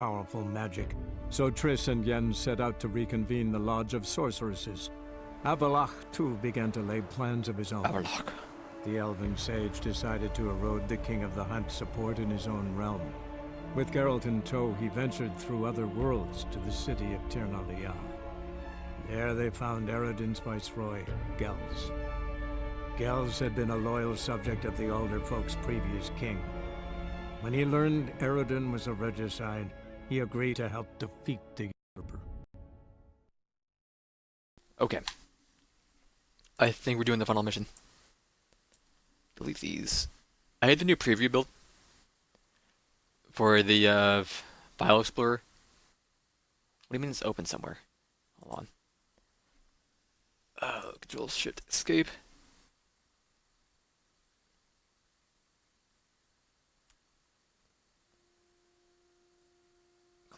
powerful magic, so Triss and Yen set out to reconvene the Lodge of Sorceresses. Avallac'h, too, began to lay plans of his own. Avallac'h. The elven sage decided to erode the King of the Hunt's support in his own realm. With Geralt in tow, he ventured through other worlds to the city of Tir na Liah. There they found Eredin's viceroy, Gels. Gels had been a loyal subject of the Alder Folk's previous king. When he learned Eredin was a regicide, he agreed to help defeat the usurper. Okay. I think we're doing the final mission. Delete these. I had the new preview built for the File Explorer. What do you mean it's open somewhere? Hold on. Control Shift Escape.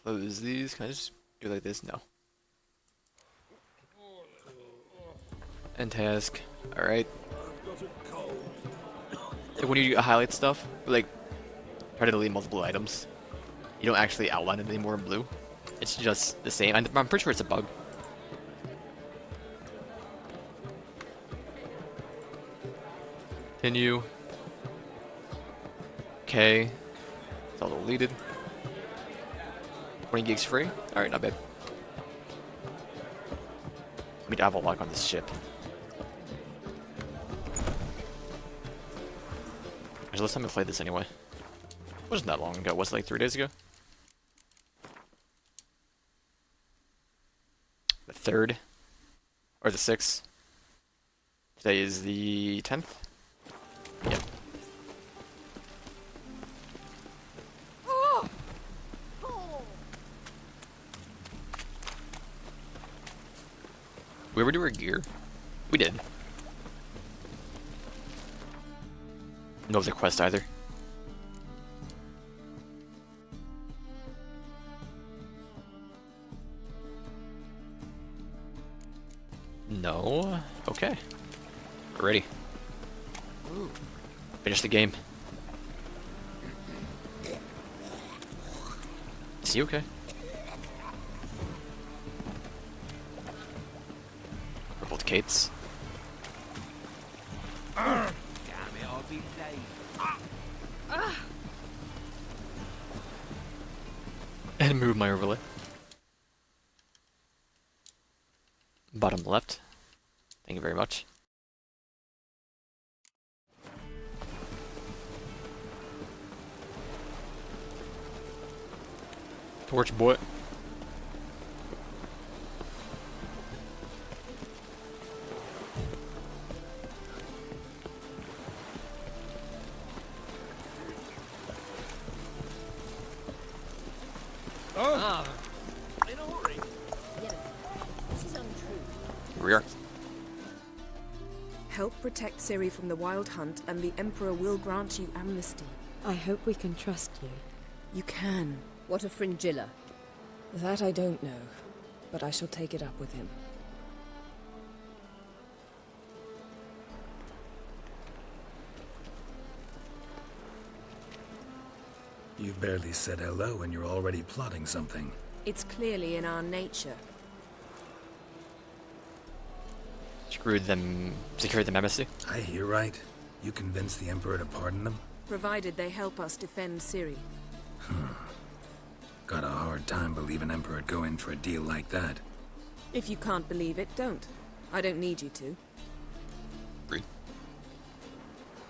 Close these. Can I just do it like this? No. End task. Alright. When you highlight stuff, like, try to delete multiple items, you don't actually outline it anymore in blue. It's just the same. I'm pretty sure it's a bug. Continue. Okay. It's all deleted. 20 gigs free? Alright, not bad. We need to have a lock on this ship. Actually, last time I played this anyway. It wasn't that long ago. Was it like 3 days ago? The 3rd? Or the 6th? Today is the 10th? Yep. We ever do our gear? We did. No other quest either. No? Okay. We're ready. Finish the game. Is he okay? We're both Kates. And move my overlay. Bottom left. Thank you very much. Torch boy. In a hurry. Yeah, this is untrue. Here we are. Help protect Ciri from the Wild Hunt, and the Emperor will grant you amnesty. I hope we can trust you. You can. What of Fringilla? That I don't know, but I shall take it up with him. You've barely said hello and you're already plotting something. It's clearly in our nature. Screwed them. Secured the embassy. I hear right. You convinced the Emperor to pardon them? Provided they help us defend Ciri. Got a hard time believing Emperor would go in for a deal like that. If you can't believe it, don't. I don't need you to. Agreed.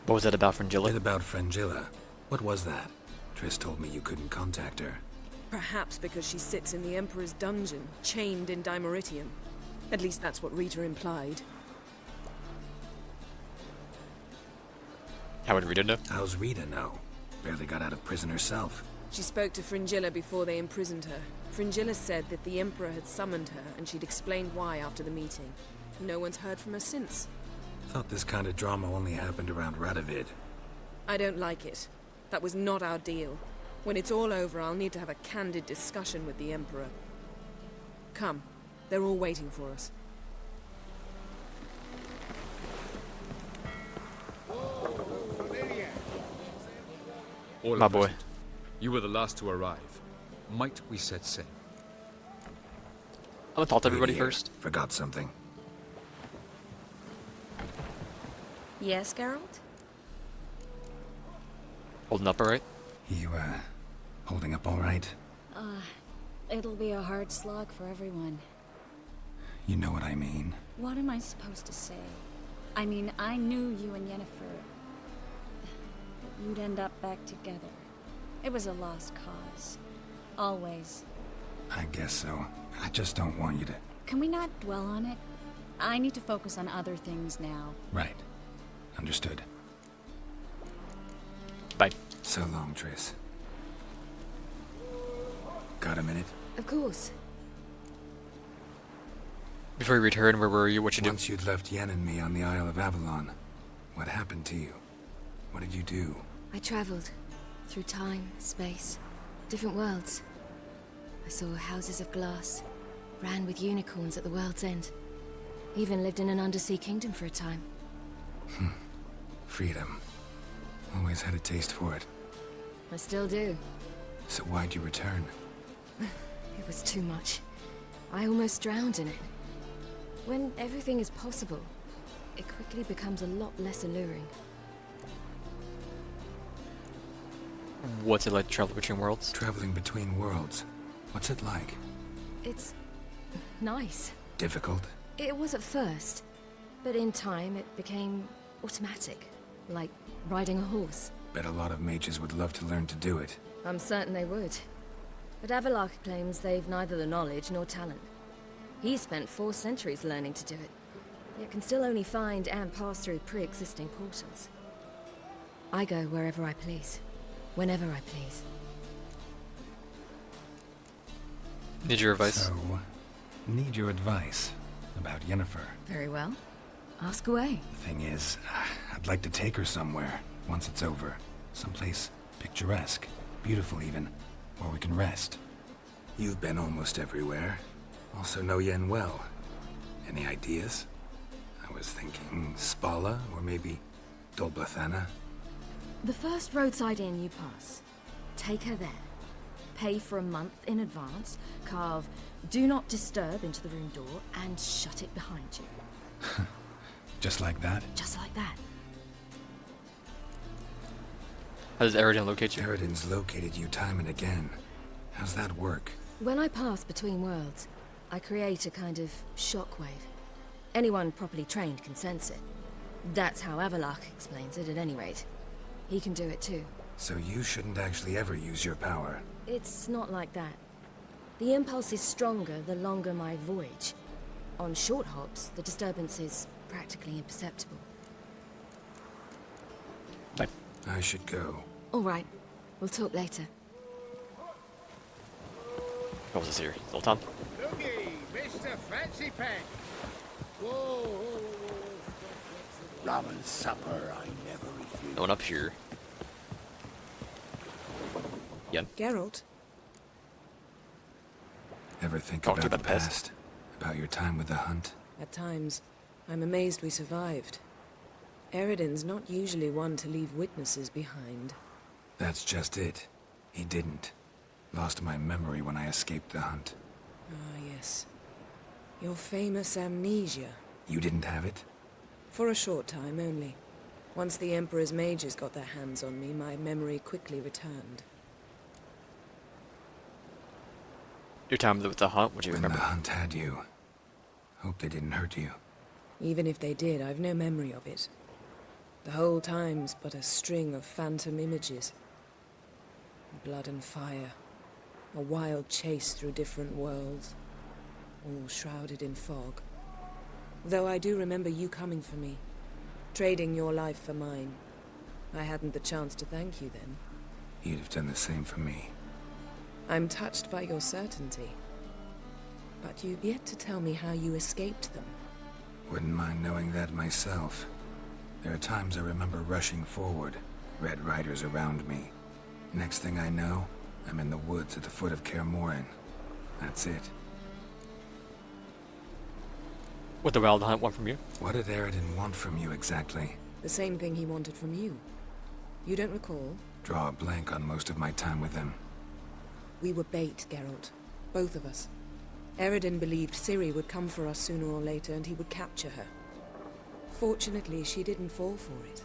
What was that about What Fringilla? about Fringilla? What was that? Triss told me you couldn't contact her. Perhaps because she sits in the Emperor's dungeon, chained in Dimeritium. At least that's what Rita implied. How would Rita know? How's Rita know? Barely got out of prison herself. She spoke to Fringilla before they imprisoned her. Fringilla said that the Emperor had summoned her, and she'd explained why after the meeting. No one's heard from her since. Thought this kind of drama only happened around Radovid. I don't like it. That was not our deal. When it's all over, I'll need to have a candid discussion with the Emperor. Come. They're all waiting for us. All My are boy. present. You were the last to arrive. might we set sail? I'm gonna talk to everybody Wait here. first. Forgot something. Yes, Geralt? Holding up alright? You, holding up all right? It'll be a hard slog for everyone. You know what I mean. What am I supposed to say? I mean, I knew you and Yennefer. That you'd end up back together. It was a lost cause. Always. I guess so. I just don't want you to... Can we not dwell on it? I need to focus on other things now. Right. Understood. Bye. So long, Triss. Got a minute? Of course. Before you return, where were you? What you do? Once you'd left Yen and me on the Isle of Avalon, what happened to you? What did you do? I traveled through time, space, different worlds. I saw houses of glass, ran with unicorns at the world's end. Even lived in an undersea kingdom for a time. Freedom. Always had a taste for it. I still do. So why'd you return? It was too much. I almost drowned in it. When everything is possible, it quickly becomes a lot less alluring. What's it like to travel between worlds? Traveling between worlds. What's it like? It's nice. Difficult? It was at first, but in time it became automatic, like riding a horse. Bet a lot of mages would love to learn to do it. I'm certain they would. But Avalok claims they've neither the knowledge nor talent. He spent 4 centuries learning to do it, yet can still only find and pass through pre-existing portals. I go wherever I please, whenever I please. Need your advice? So, need your advice about Yennefer. Very well. Ask away. The thing is, I'd like to take her somewhere, once it's over. Someplace picturesque, beautiful even, where we can rest. You've been almost everywhere. Also know Yen well. Any ideas? I was thinking Spala, or maybe Dol Blathanna. The first roadside inn you pass. Take her there. Pay for a month in advance, carve "Do Not Disturb" into the room door, and shut it behind you. Just like that? Just like that. How does Eredin locate you? Eredin's located you time and again. How's that work? When I pass between worlds, I create a kind of shockwave. Anyone properly trained can sense it. That's how Avalok explains it at any rate. He can do it too. So you shouldn't actually ever use your power. It's not like that. The impulse is stronger the longer my voyage. On short hops, the disturbance is practically imperceptible. Bye. I should go. All right. We'll talk later. What was this here? Zoltan? Looky, Mr. Fancy Pack. Whoa. Rum and supper, I never refuse. No one up here. Yen? Geralt, Ever think Talk to you about about the the past? past? About your time with the hunt? at times, I'm amazed we survived. Eredin's not usually one to leave witnesses behind. That's just it. He didn't. Lost my memory when I escaped the hunt. Ah, yes. Your famous amnesia. You didn't have it? For a short time only. Once the Emperor's mages got their hands on me, my memory quickly returned. Your time with the hunt, what do you When remember? the hunt had you. Hope they didn't hurt you. Even if they did, I've no memory of it. The whole time's but a string of phantom images. Blood and fire. A wild chase through different worlds. All shrouded in fog. Though I do remember you coming for me. Trading your life for mine. I hadn't the chance to thank you then. You'd have done the same for me. I'm touched by your certainty. But you've yet to tell me how you escaped them. Wouldn't mind knowing that myself. There are times I remember rushing forward, Red Riders around me. Next thing I know, I'm in the woods at the foot of Kaer Morhen. That's it. What the Wild Hunt want from you? What did Eredin want from you exactly? The same thing he wanted from you. You don't recall? Draw a blank on most of my time with him. We were bait, Geralt. Both of us. Eredin believed Ciri would come for us sooner or later and he would capture her. Fortunately, she didn't fall for it.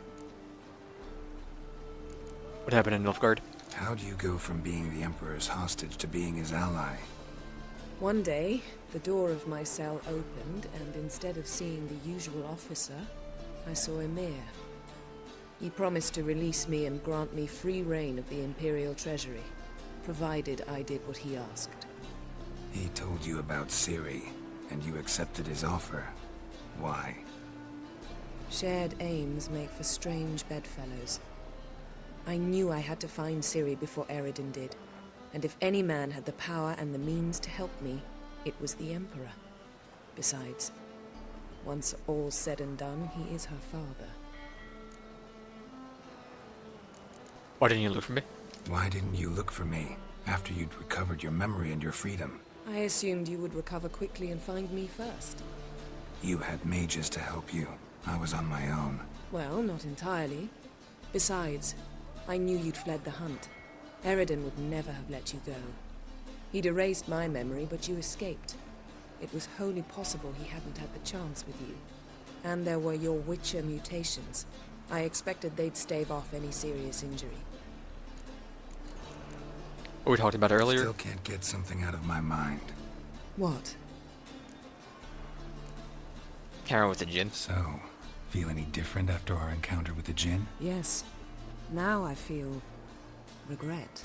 What happened in Nilfgaard? How do you go from being the Emperor's hostage to being his ally? One day, the door of my cell opened, and instead of seeing the usual officer, I saw Emir. He promised to release me and grant me free reign of the Imperial Treasury, provided I did what he asked. He told you about Ciri, and you accepted his offer. Why? Shared aims make for strange bedfellows. I knew I had to find Ciri before Eredin did, and if any man had the power and the means to help me, it was the Emperor. Besides, once all's said and done, he is her father. Why didn't you look for me? Why didn't you look for me after you'd recovered your memory and your freedom? I assumed you would recover quickly and find me first. You had mages to help you. I was on my own. Well, not entirely. Besides, I knew you'd fled the hunt. Eredin would never have let you go. He'd erased my memory, but you escaped. It was wholly possible he hadn't had the chance with you. And there were your Witcher mutations. I expected they'd stave off any serious injury. What we talked about earlier? Still can't get something out of my mind. What? Karen with the Jinn. So, feel any different after our encounter with the Jinn? Yes. Now I feel regret.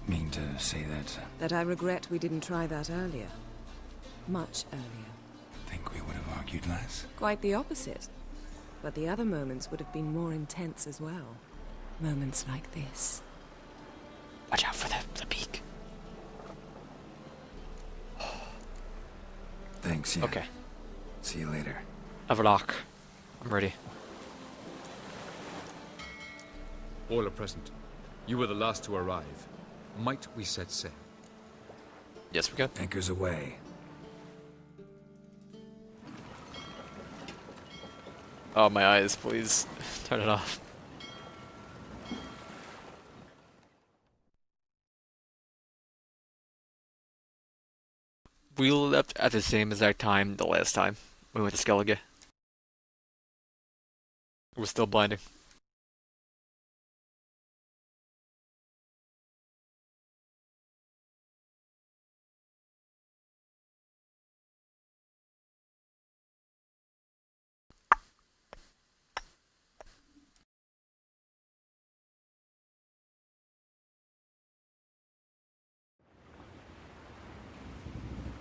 Mean to say that? That I regret we didn't try that earlier. Much earlier. Think we would have argued less? Quite the opposite. But the other moments would have been more intense as well. Moments like this. Watch out for the beak. Thanks, yeah. Okay. See you later. Everlock. I'm ready. All are present. You were the last to arrive. Might we set sail? Yes, we can. Anchor's away. Oh, my eyes, please. Turn it off. We left at the same exact time the last time we went to Skellige. It was still blinding.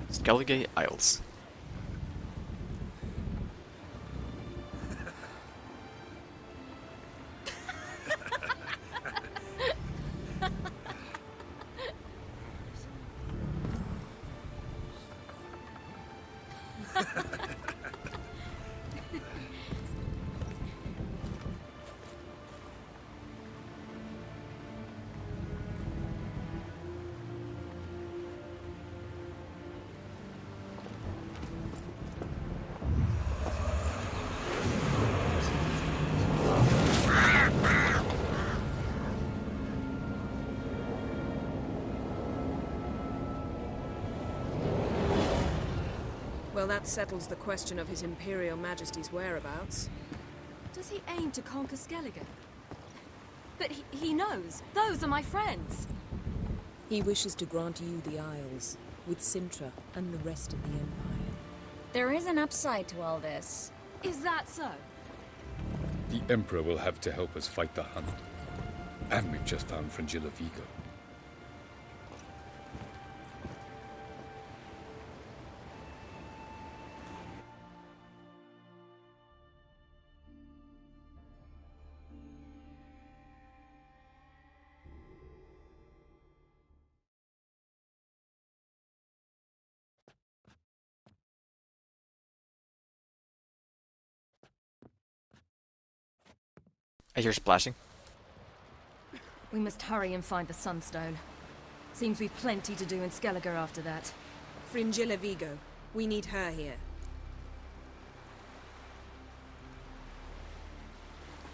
Skellige Isles. Well, that settles the question of His Imperial Majesty's whereabouts. Does he aim to conquer Skellige? But he knows. Those are my friends. He wishes to grant you the Isles, with Sintra and the rest of the Empire. There is an upside to all this. Is that so? The Emperor will have to help us fight the Hunt. And we've just found Fringilla Vigo. I hear splashing. We must hurry and find the Sunstone. Seems we've plenty to do in Skellige after that. Fringilla Vigo. We need her here.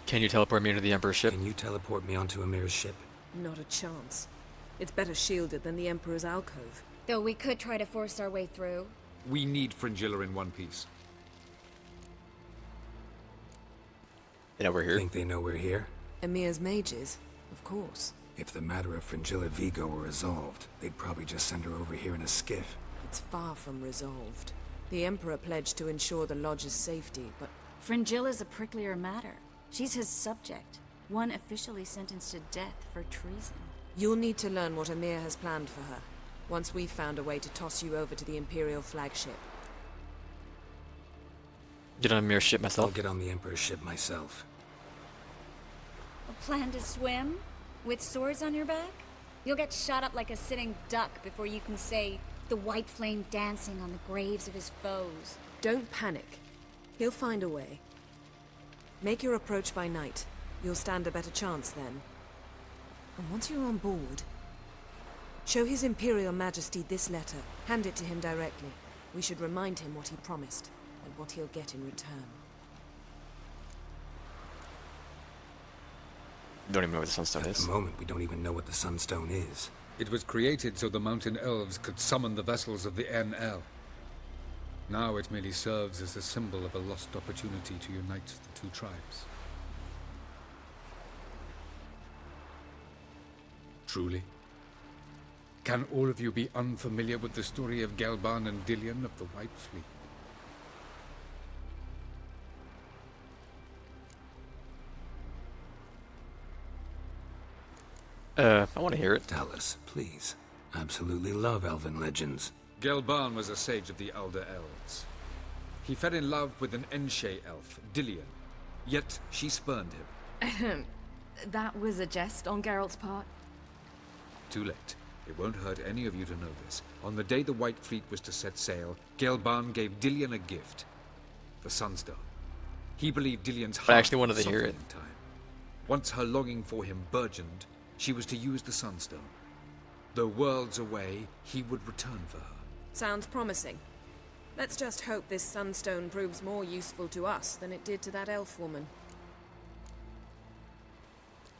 Can you teleport me into the Emperor's ship? Can you teleport me onto Emir's ship? Not a chance. It's better shielded than the Emperor's alcove. Though we could try to force our way through. We need Fringilla in one piece. You know we're here. Think they know we're here? Emir's mages, of course. If the matter of Fringilla Vigo were resolved, they'd probably just send her over here in a skiff. It's far from resolved. The Emperor pledged to ensure the Lodge's safety, but Fringilla's a pricklier matter. She's his subject, one officially sentenced to death for treason. you'll need to learn what Emir has planned for her, once we've found a way to toss you over to the Imperial flagship. Get on a mirror ship I'll myself. get on the Emperor's ship myself. A plan to swim? With swords on your back? You'll get shot up like a sitting duck before you can say, the white flame dancing on the graves of his foes. Don't panic. He'll find a way. Make your approach by night. You'll stand a better chance then. And once you're on board, show His Imperial Majesty this letter. Hand it to him directly. We should remind him what he promised, and what he'll get in return. Don't even know what the Sunstone At is. the moment, we don't even know what the Sunstone is. It was created so the mountain elves could summon the vessels of the NL. Now it merely serves as a symbol of a lost opportunity to unite the two tribes. Truly? Can all of you be unfamiliar with the story of Gelban and Dillion of the White Fleet? I want to hear it. Tell us, please. Absolutely love elven legends. Gelban was a sage of the Elder Elves. He fell in love with an Enshe elf, Dillion. Yet she spurned him. That was a jest on Geralt's part. Too late. It won't hurt any of you to know this. On the day the White Fleet was to set sail, Gelban gave Dillion a gift. The Sunstone. He believed Dillion's heart I actually wanted to hear softened it. in time. Once her longing for him burgeoned, she was to use the Sunstone. Though worlds away, he would return for her. Sounds promising. Let's just hope this Sunstone proves more useful to us than it did to that elf woman.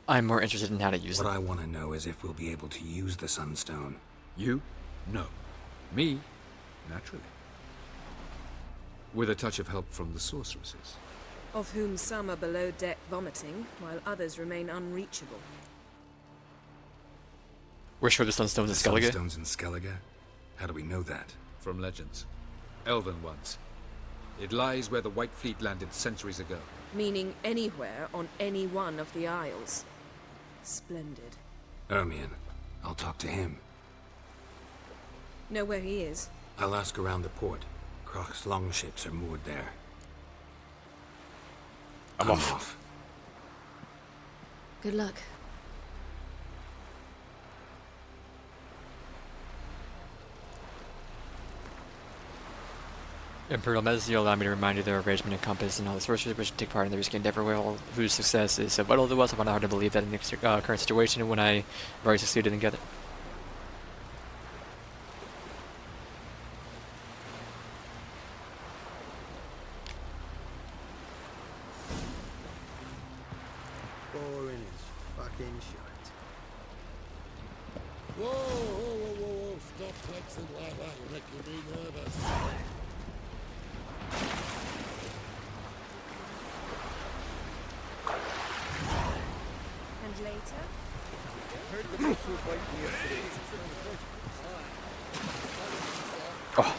I'm more interested in how to use What it. I want to know is if we'll be able to use the Sunstone. You? No. Me? Naturally. With a touch of help from the sorceresses. Of whom some are below deck vomiting, while others remain unreachable. We're sure the Sunstone's in Skellige. Sunstone's in Skellige? How do we know that? From legends. Elven ones. It lies where the White Fleet landed centuries ago. Meaning anywhere on any one of the Isles. Splendid. Ermion. I'll talk to him. Know where he is? I'll ask around the port. Croc's longships are moored there. I'm off. Good luck. Imperial Majesty, allow me to remind you there are regiment and compass and all the sorcerers which take part in the risky endeavor, whose success is so vital to us. I find it hard to believe that in the current situation when I have already succeeded in getting. Boring as fucking shite. Whoa, whoa, whoa, whoa, whoa. Stop flexing like that, will make you be nervous. And later? Heard the boss will bite me yesterday. Oh,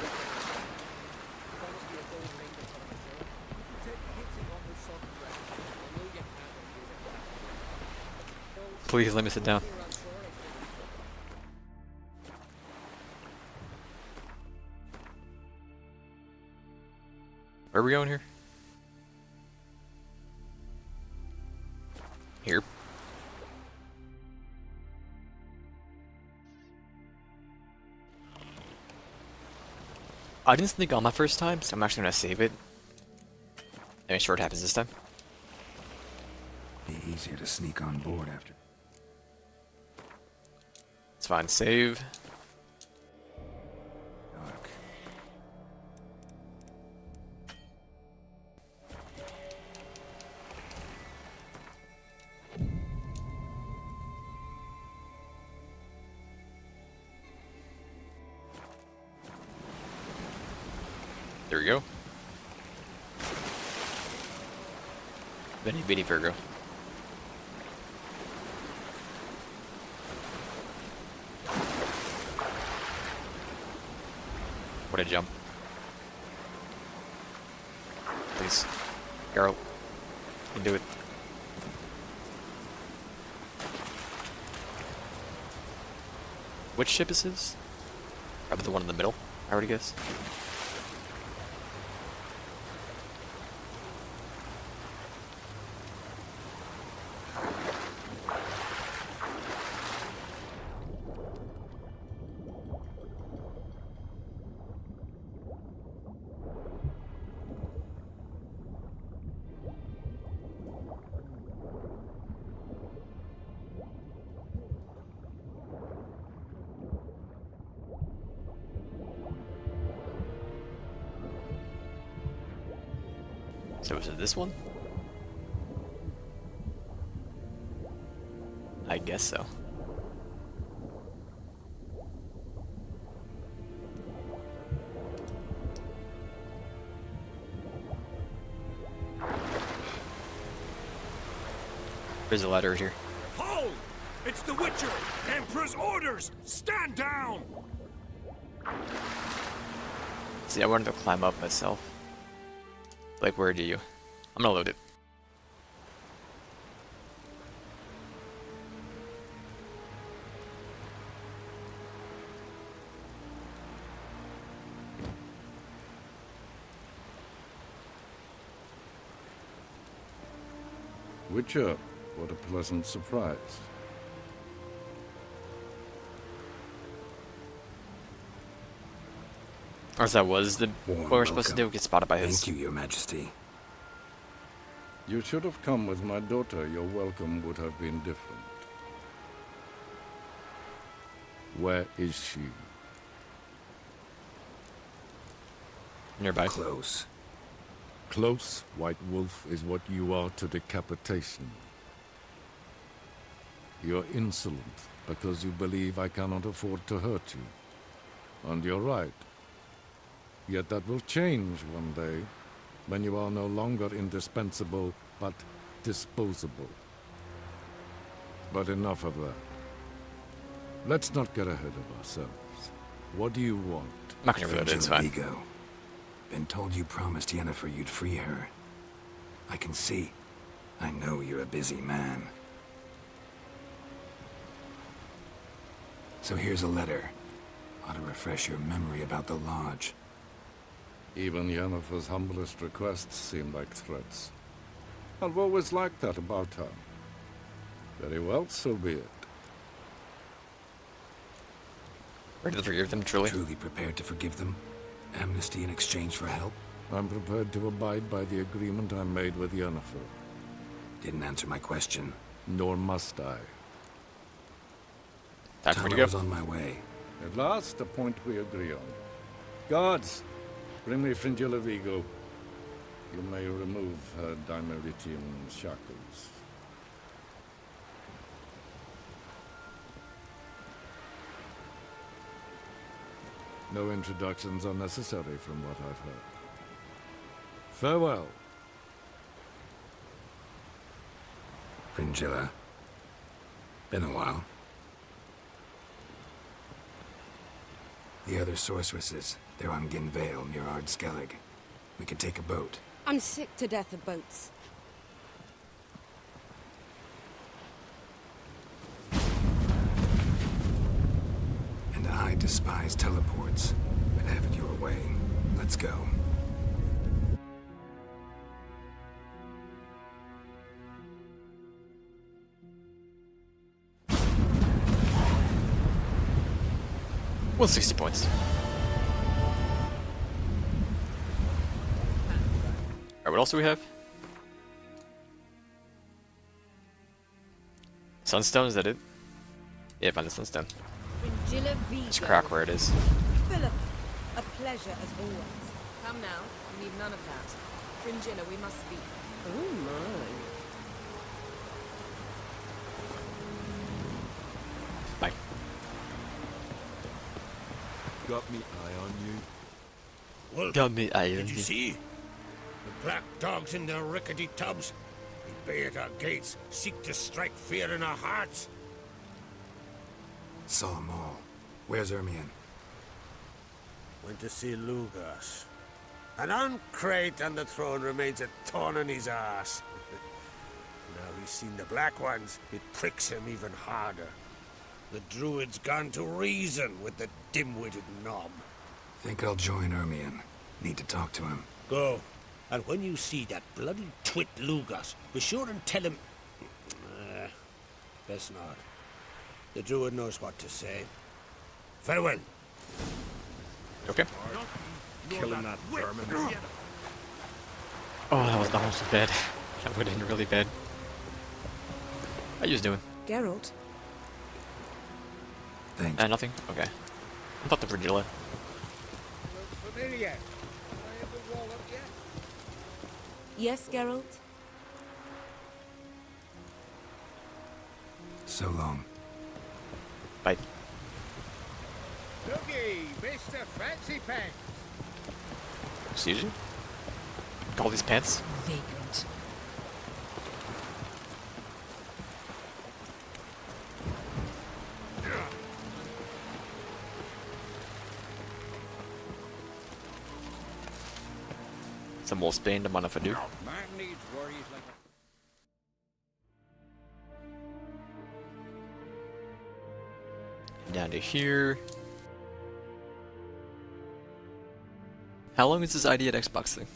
please let me sit down. Where are we going here? Here. I didn't sneak on my first time, so I'm actually gonna save it. Make sure it happens this time. Be easier to sneak on board after. It's fine. Save. Dark. There we go. Vinny Vinny Virgo. What a jump. Please. Geralt. You can do it. Which ship is this? Probably the one in the middle, I would guess. So is it this one? I guess so. There's a ladder here. Hold! It's the Witcher! Emperor's orders! Stand down! See, I wanted to climb up myself. Like, where do you? I'm gonna load it. Witcher, what a pleasant surprise. Or as that was the Warm what we're supposed to welcome. do, get spotted by his. Thank you, Your Majesty. You should have come with my daughter. Your welcome would have been different. Where is she? Nearby. Close. Close, White Wolf, is what you are to decapitation. You're insolent because you believe I cannot afford to hurt you. And you're right. Yet that will change one day, when you are no longer indispensable, but disposable. But enough of that. Let's not get ahead of ourselves. What do you want? I'm not gonna reload it, it's fine. Vigo. Been told you promised Yennefer you'd free her. I can see. I know you're a busy man. So here's a letter. Ought to refresh your memory about the Lodge. Even Yennefer's humblest requests seem like threats. I've always liked that about her. Very well, so be it. Ready to forgive them, truly. Truly prepared to forgive them? Amnesty in exchange for help? I'm prepared to abide by the agreement I made with Yennefer. Didn't answer my question. Nor must I. Time for me to Tamaro's go. on my way. At last, a point we agree on. Guards, bring me Fringilla Vigo. You may remove her Dimeritian shackles. No introductions are necessary from what I've heard. Farewell. Fringilla. Been a while. The other sorceresses, they're on Ginvale near Ard-Skellig. We could take a boat. I'm sick to death of boats. And I despise teleports, but have it your way. Let's go. Well, 60 points. Alright, what else do we have? Sunstone, is that it? Yeah, find the sunstone. Fringilla Vigo. Let's crack where it is. Philip, a pleasure as always. Come now, we need none of that. Fringilla, we must speak. Oh my. Bye. Got me eye on you. Wolf, Gummy did Island. you see? The black dogs in their rickety tubs. They bay at our gates, seek to strike fear in our hearts. Saw 'em all. Where's Ermion? Went to see Lugas. And on Crate on the throne remains a thorn in his ass. Now he's seen the Black Ones, it pricks him even harder. The Druid's gone to reason with the dim-witted knob. Think I'll join Ermion. Need to talk to him. Go. And when you see that bloody twit Lugas, be sure and tell him... best not. The Druid knows what to say. Farewell. Okay. Killing that vermin. Oh, that was almost bad. That would have been really bad. How you doing? Geralt? Thanks. Nothing? Okay. I thought the Virgilla. Familiar. I have the wall up yet? Yes, Geralt? So long. Bye. Looky, Mr. Fancy Pants. Excuse you? Call these pants? Vagrant. Some more Spain to Manafadu. Man needs worries like Down to here. How long is this ID at Xbox thing?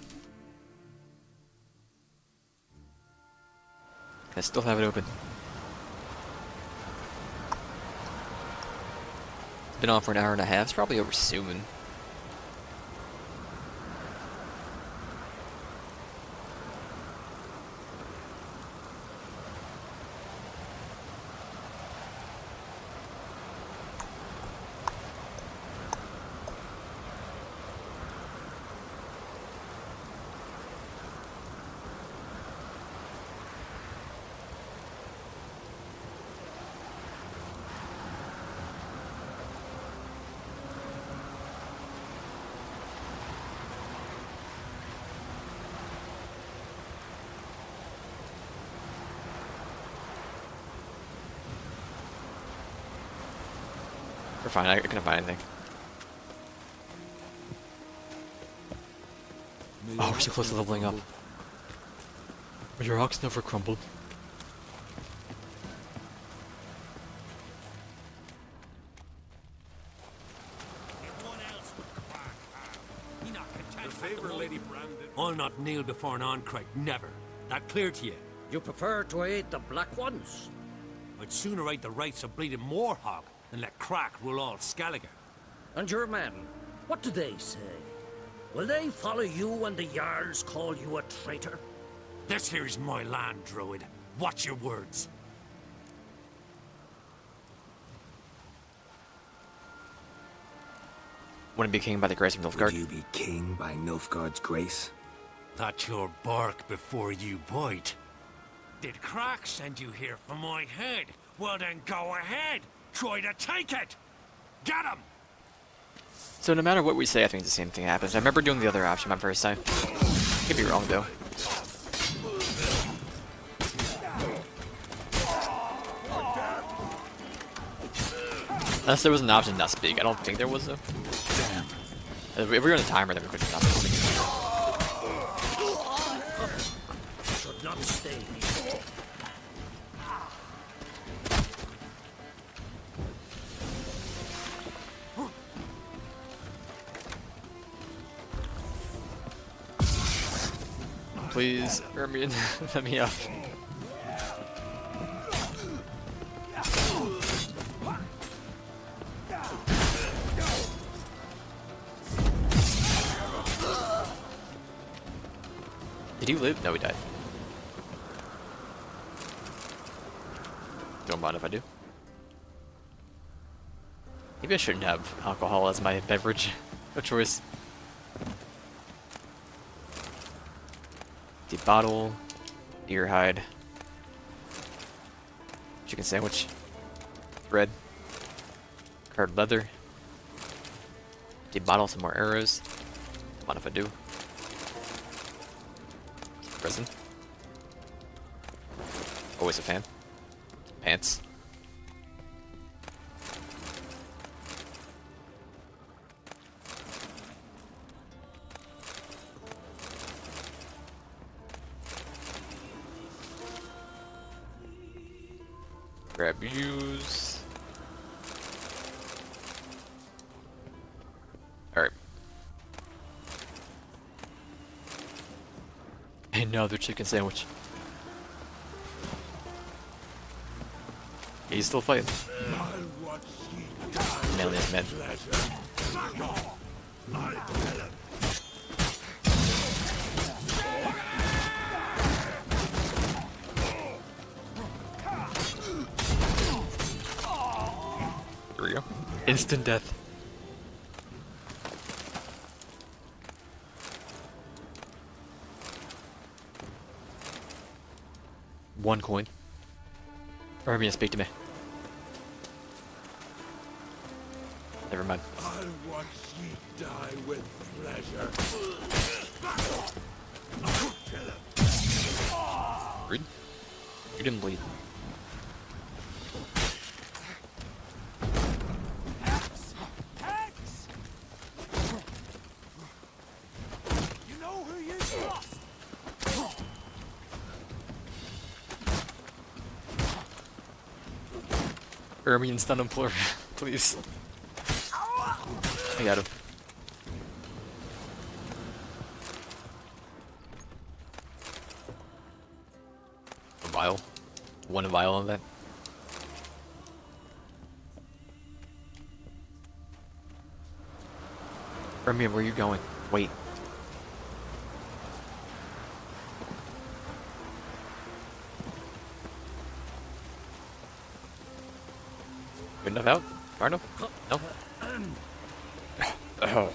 I still have it open. Been on for an hour and a half. It's probably over soon. We're fine, I couldn't find anything. Oh, we're so close to leveling up. But your rocks never crumble. I'll not kneel before an Oncrite, never. That clear to you? You prefer to aid the Black Ones? I'd sooner aid the rights of bleeding Moorhog than let Crack rule all Skellige. And your men, what do they say? Will they follow you when the Jarls call you a traitor? This here is my land, Druid. Watch your words. Wouldn't be king by the grace of Nilfgaard. Would you be king by Nilfgaard's grace? That's your bark before you bite. Did Crack send you here for my head? Well then go ahead. Try to take it. Get him! So no matter what we say, I think the same thing happens. I remember doing the other option my first time. Could be wrong though. Unless there was an option not speak. I don't think there was though. If we were on a timer, then we could not speak. Should not stay here. Please, Ermion, let me up. Did he live? No, he died. Don't mind if I do. Maybe I shouldn't have alcohol as my beverage of choice. The bottle, ear hide, chicken sandwich, bread, card leather, the bottle, some more arrows, Mind if I do? Prison. Always a fan. Pants. Grab use. Alright. Another chicken sandwich. He's still fighting. Manly as men. There we go. Instant death. One coin. Ermion, speak to me. Never mind. I'll watch ye die with pleasure. Read? You didn't bleed. You know who you trust. Ermion, stun him, please. I got him. A vial. One vial on that. Ermion, where are you going? Wait. Good enough out? Far enough? No? Oh.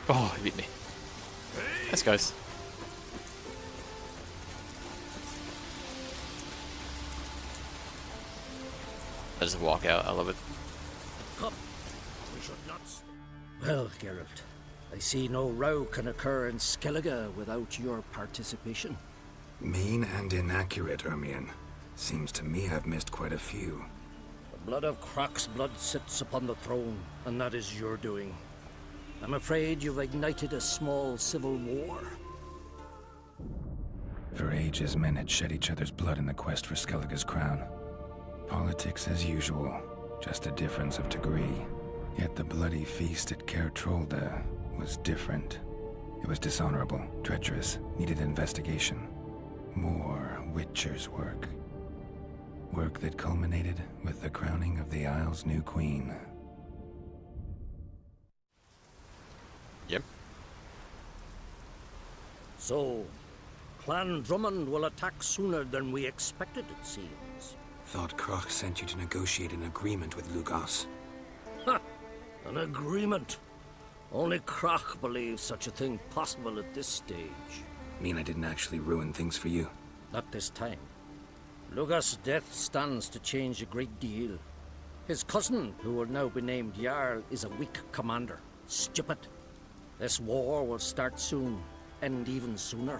Oh, he beat me. Thanks, guys. I just walk out. I love it. Come. We should not. Well, Geralt, I see no row can occur in Skellige without your participation. Mean and inaccurate, Ermion. Seems to me I've missed quite a few. The blood of Croc's blood sits upon the throne, and that is your doing. I'm afraid you've ignited a small civil war. For ages, men had shed each other's blood in the quest for Skellige's crown. Politics as usual, just a difference of degree. Yet the bloody feast at Caer Trolda was different. It was dishonorable, treacherous, needed investigation. More Witcher's work. Work that culminated with the crowning of the Isle's new queen. Yep. So, Clan Drummond will attack sooner than we expected, it seems. Thought Croc sent you to negotiate an agreement with Lugos. Ha! An agreement? Only Croc believes such a thing possible at this stage. Mean I didn't actually ruin things for you? Not this time. Lugos' death stands to change a great deal. His cousin, who will now be named Jarl, is a weak commander. Stupid. This war will start soon, end even sooner.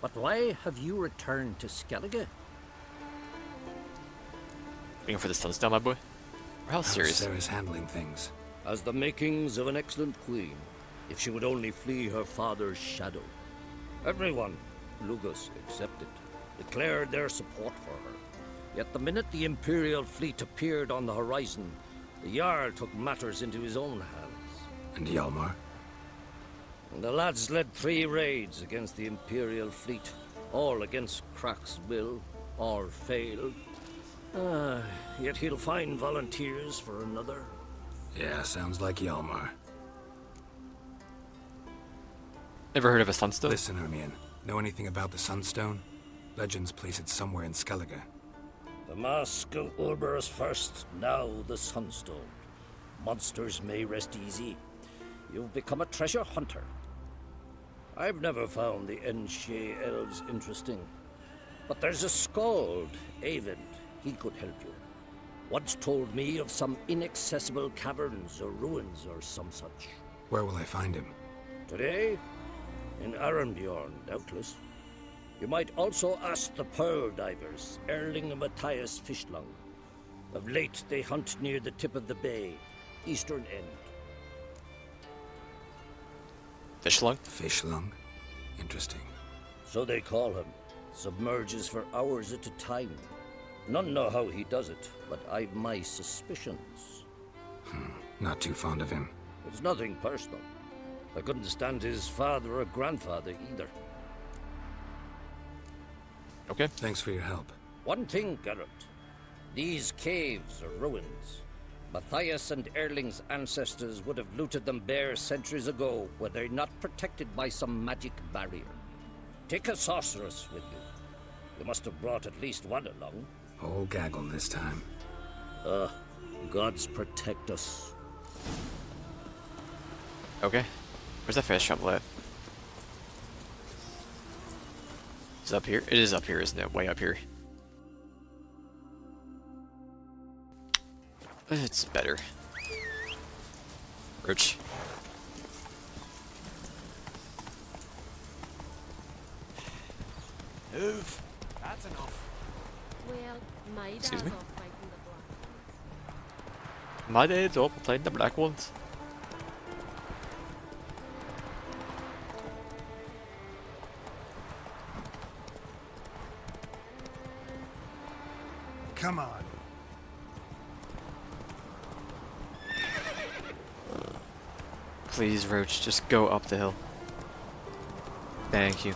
But why have you returned to Skellige? Waiting for the sunstone, my boy. How serious? Sarah's handling things. Has the makings of an excellent queen, if she would only flee her father's shadow. Everyone, Lugos excepted, declared their support for her. Yet the minute the Imperial fleet appeared on the horizon, the Jarl took matters into his own hands. And Hjalmar? The lads led 3 raids against the Imperial fleet, all against Croc's will, all failed. Yet he'll find volunteers for another. Yeah, sounds like Hjalmar. Ever heard of a sunstone? Listen, Ermion. Know anything about the Sunstone? Legends place it somewhere in Skellige. The Mask of Ulber's first, now the Sunstone. Monsters may rest easy. You've become a treasure hunter. I've never found the Enshe elves interesting. But there's a skald, Eyvind. He could help you. Once told me of some inaccessible caverns or ruins or some such. Where will I find him? Today? In Arenbjorn, doubtless. You might also ask the Pearl Divers, Erling and Matthias Fishlung. Of late, they hunt near the tip of the bay, eastern end. Fishlung? Fishlung? Interesting. So they call him. Submerges for hours at a time. None know how he does it, but I've my suspicions. Not too fond of him. It's nothing personal. I couldn't stand his father or grandfather either. Okay. Thanks for your help. One thing, Geralt. These caves are ruins. Matthias and Erling's ancestors would have looted them bare centuries ago were they not protected by some magic barrier. Take a sorceress with you. You must have brought at least one along. Whole gaggle this time. Gods protect us. Okay. Where's that fast travel at? It's up here? It is up here, isn't it? Way up here. It's better. Roach. Move. That's enough. Well, my dad's Excuse me? off fighting the black. My dad's up playing the black ones. Come on. Please, Roach, just go up the hill. Thank you.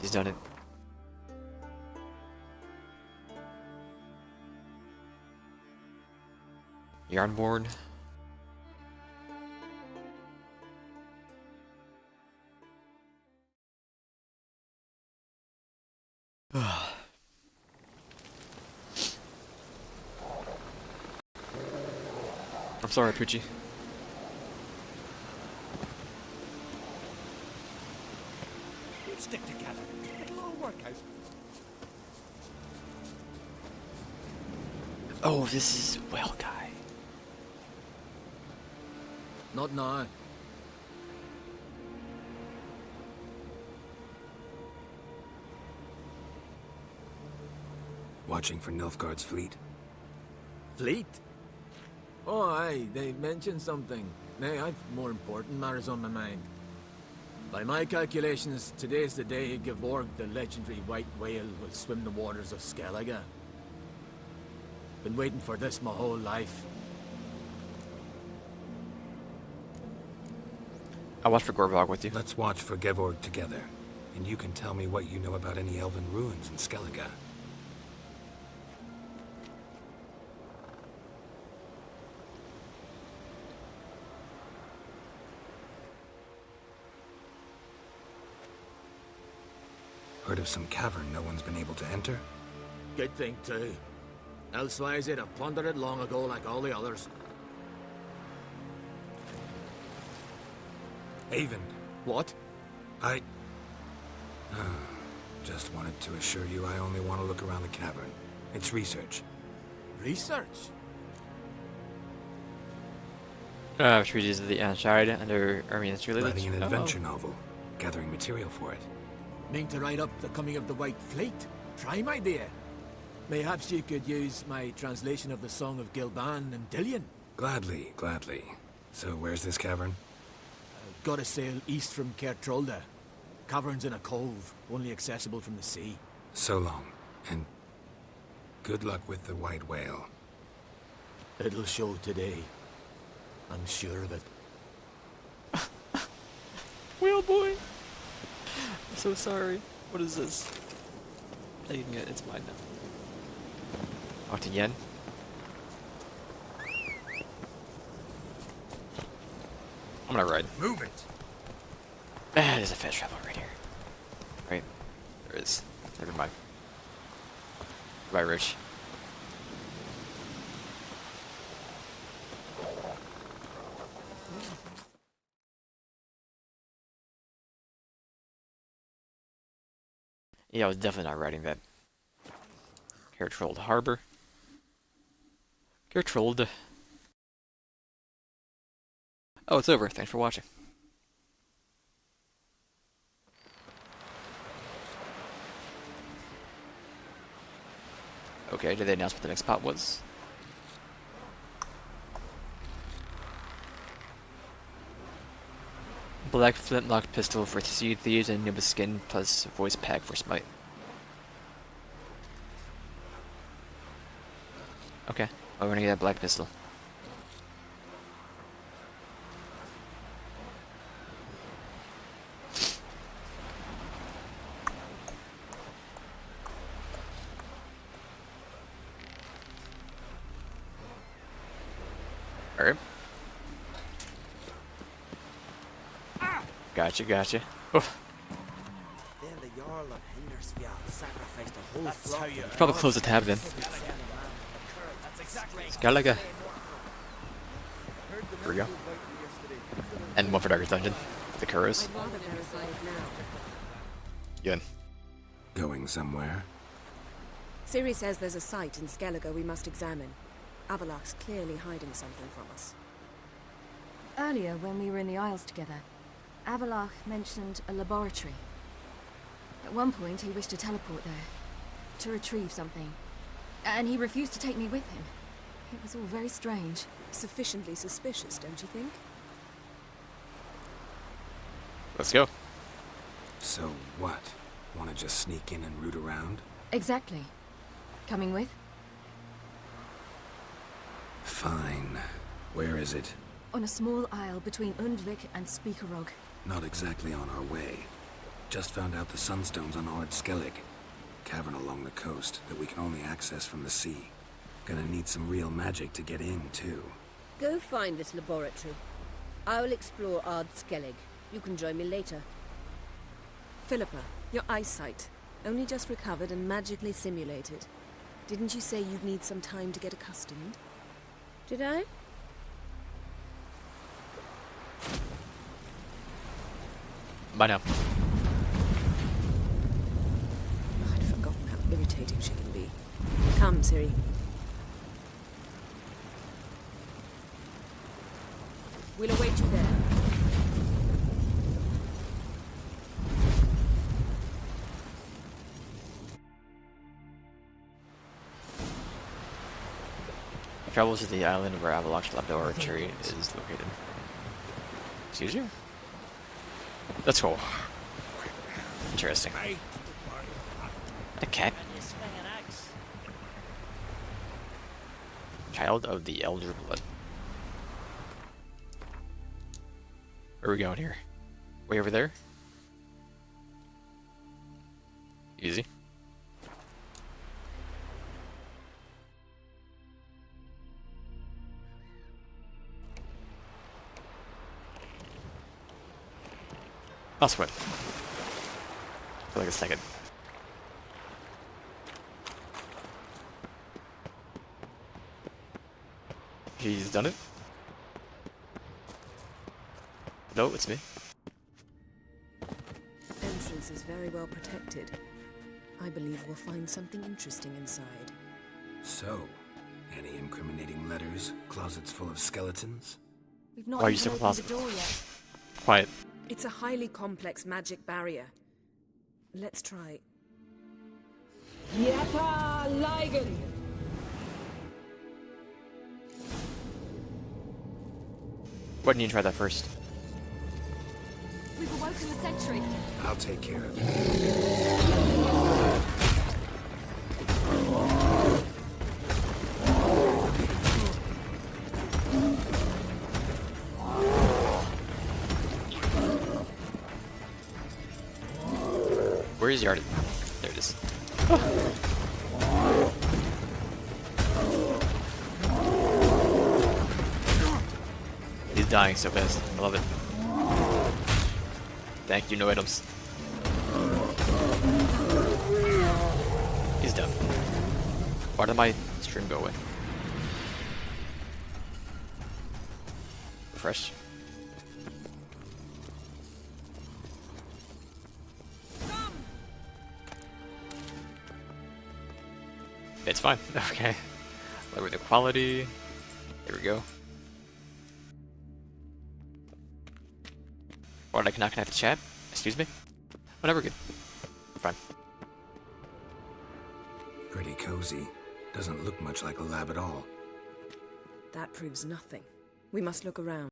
He's done it. Yarnborn. I'm sorry, Poochie. We'll stick together. It'll all work out. Oh, this is Well Guy. Not now. Watching for Nilfgaard's fleet. Fleet? Oh, aye, they mentioned something. Nay, I've more important matters on my mind. By my calculations, today's the day Gevorg, the legendary white whale, will swim the waters of Skellige. Been waiting for this my whole life. I'll watch for Gorvog with you. Let's watch for Gevorg together. And you can tell me what you know about any elven ruins in Skellige. Heard of some cavern no one's been able to enter? Good thing, too. Elsewise, they'd have plundered it long ago like all the others. Eyvind. What? I... just wanted to assure you I only want to look around the cavern. It's research. Research? Treaties of the Anshide under Armenian Street. Writing an adventure novel. Gathering material for it. Mean to write up the coming of the White Fleet? Prime idea. Mayhaps you could use my translation of the Song of Gilban and Dillion. Gladly, gladly. So where's this cavern? Gotta sail east from Kertrolda. Cavern's in a cove, only accessible from the sea. So long, and good luck with the white whale. It'll show today. I'm sure of it. Whale boy! I'm so sorry. What is this? Taking it, it's mine now. Out to Yen. I'm gonna ride. Move it! There's a fast travel right here. Right? There is. Never mind. Goodbye, Rich. Yeah, I was definitely not writing that. Gertrude Harbor. Gertrude. Oh, it's over. Thanks for watching. Okay, did they announce what the next spot was? Black flintlock pistol for Sea Thieves and Nimbus skin plus voice pack for Smite. Okay, we're gonna get that black pistol. Alright. Gotcha, gotcha. Oof. Then the Jarl of Hindersfjall sacrificed a whole flock. Should probably close the tab then. Skellige. Here we go. And one for Darkest Dungeon. The Kuros. Good. Going somewhere? Ciri says there's a site in Skellige we must examine. Avallac'h's clearly hiding something from us. Earlier, when we were in the Isles together, Avallac'h mentioned a laboratory. At one point, he wished to teleport there, to retrieve something. And he refused to take me with him. It was all very strange. Sufficiently suspicious, don't you think? Let's go. So what? Want to just sneak in and root around? Exactly. Coming with? Fine. Where is it? On a small isle between Undvik and Speakerog. Not exactly on our way. Just found out the Sunstone's on Ard Skellig. Cavern along the coast that we can only access from the sea. Gonna need some real magic to get in, too. Go find this laboratory. I'll explore Ard Skellig. You can join me later. Philippa, your eyesight. Only just recovered and magically simulated. Didn't you say you'd need some time to get accustomed? Did I? Bye now. I'd forgotten how irritating she can be. Come, Ciri. We'll await you there. Travels to the island where Avallac'h's laboratory is located. Excuse you? Let's go. Interesting. The cat. Child of the Elder Blood. Where are we going here? Way over there? Easy. I'll swim. For like a second. He's done it? No, it's me. Entrance is very well protected. I believe we'll find something interesting inside. So, any incriminating letters? Closets full of skeletons? We've not Why are you even so opened closet? the door yet. Quiet. It's a highly complex magic barrier. Let's try. Yata Ligen! Why didn't you try that first? We've awoken the sentry. I'll take care of it. Where is Yarden? There it is. He's dying so fast. I love it. Thank you, no items. He's done. Why did my stream go away? Refresh. It's fine. Okay. Lower the quality. There we go. Or I cannot connect the chat. Excuse me. Whatever, good. Fine. Pretty cozy. Doesn't look much like a lab at all. That proves nothing. We must look around.